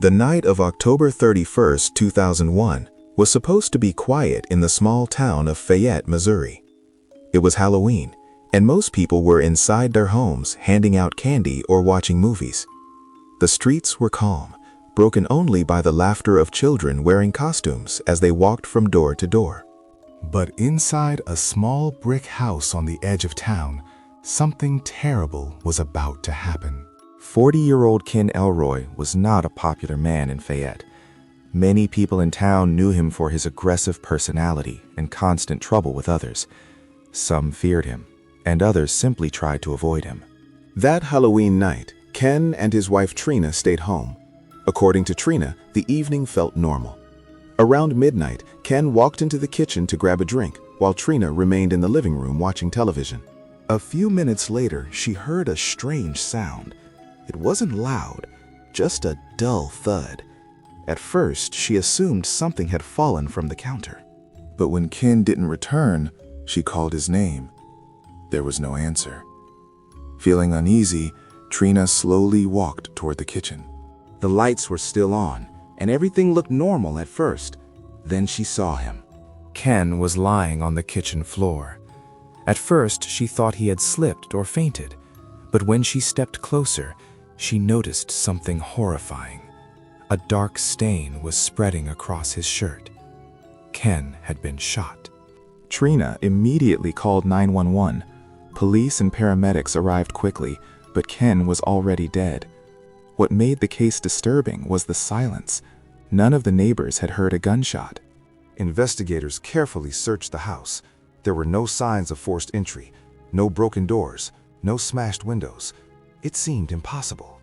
The night of October 31st, 2001, was supposed to be quiet in the small town of Fayette, Missouri. It was Halloween, and most people were inside their homes handing out candy or watching movies. The streets were calm, broken only by the laughter of children wearing costumes as they walked from door to door. But inside a small brick house on the edge of town, something terrible was about to happen. 40-year-old Ken Elroy was not a popular man in Fayette. Many people in town knew him for his aggressive personality and constant trouble with others. Some feared him, and others simply tried to avoid him. That Halloween night, Ken and his wife Trina stayed home. According to Trina, the evening felt normal. Around midnight, Ken walked into the kitchen to grab a drink, while Trina remained in the living room watching television. A few minutes later, she heard a strange sound. It wasn't loud, just a dull thud. At first, she assumed something had fallen from the counter. But when Ken didn't return, she called his name. There was no answer. Feeling uneasy, Trina slowly walked toward the kitchen. The lights were still on, and everything looked normal at first. Then she saw him. Ken was lying on the kitchen floor. At first, she thought he had slipped or fainted, but when she stepped closer, she noticed something horrifying. A dark stain was spreading across his shirt. Ken had been shot. Trina immediately called 911. Police and paramedics arrived quickly, but Ken was already dead. What made the case disturbing was the silence. None of the neighbors had heard a gunshot. Investigators carefully searched the house. There were no signs of forced entry, no broken doors, no smashed windows. It seemed impossible.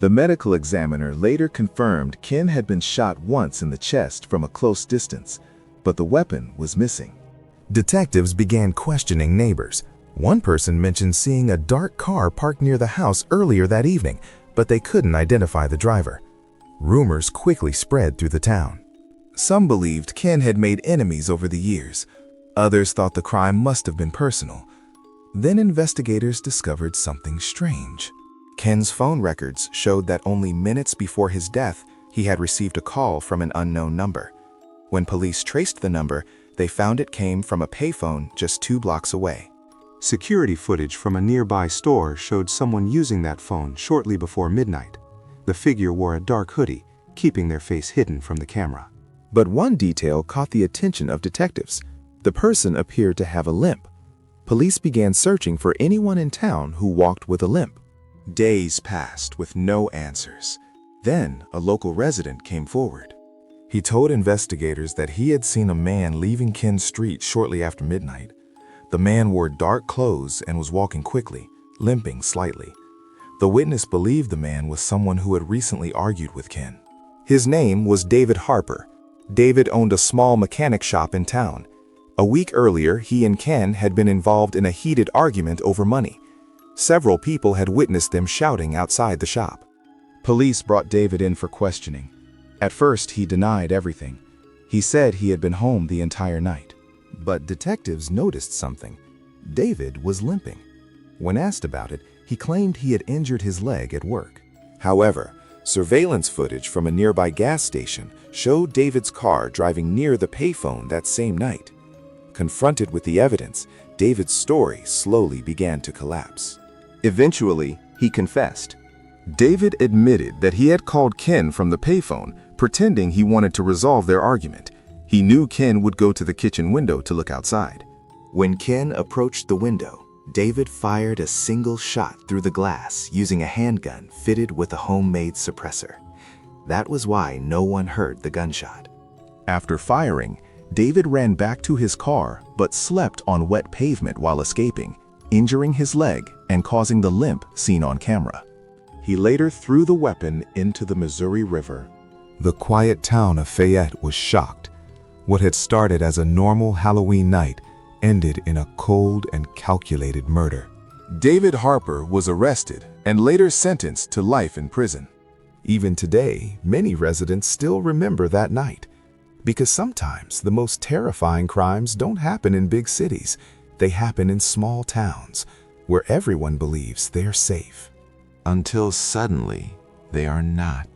The medical examiner later confirmed Ken had been shot once in the chest from a close distance, but the weapon was missing. Detectives began questioning neighbors. One person mentioned seeing a dark car parked near the house earlier that evening, but they couldn't identify the driver. Rumors quickly spread through the town. Some believed Ken had made enemies over the years. Others thought the crime must have been personal. Then investigators discovered something strange. Ken's phone records showed that only minutes before his death, he had received a call from an unknown number. When police traced the number, they found it came from a payphone just 2 blocks away. Security footage from a nearby store showed someone using that phone shortly before midnight. The figure wore a dark hoodie, keeping their face hidden from the camera. But one detail caught the attention of detectives. The person appeared to have a limp. Police began searching for anyone in town who walked with a limp. Days passed with no answers. Then a local resident came forward. He told investigators that he had seen a man leaving Ken Street shortly after midnight. The man wore dark clothes and was walking quickly, limping slightly. The witness believed the man was someone who had recently argued with Ken. His name was David Harper. David owned a small mechanic shop in town. A week earlier, he and Ken had been involved in a heated argument over money. Several people had witnessed them shouting outside the shop. Police brought David in for questioning. At first, he denied everything. He said he had been home the entire night. But detectives noticed something. David was limping. When asked about it, he claimed he had injured his leg at work. However, surveillance footage from a nearby gas station showed David's car driving near the payphone that same night. Confronted with the evidence, David's story slowly began to collapse. Eventually, he confessed. David admitted that he had called Ken from the payphone, pretending he wanted to resolve their argument. He knew Ken would go to the kitchen window to look outside. When Ken approached the window, David fired a single shot through the glass using a handgun fitted with a homemade suppressor. That was why no one heard the gunshot. After firing, David ran back to his car but slept on wet pavement while escaping, injuring his leg and causing the limp seen on camera. He later threw the weapon into the Missouri River. The quiet town of Fayette was shocked. What had started as a normal Halloween night ended in a cold and calculated murder. David Harper was arrested and later sentenced to life in prison. Even today, many residents still remember that night. Because sometimes the most terrifying crimes don't happen in big cities. They happen in small towns where everyone believes they're safe. Until suddenly, they are not.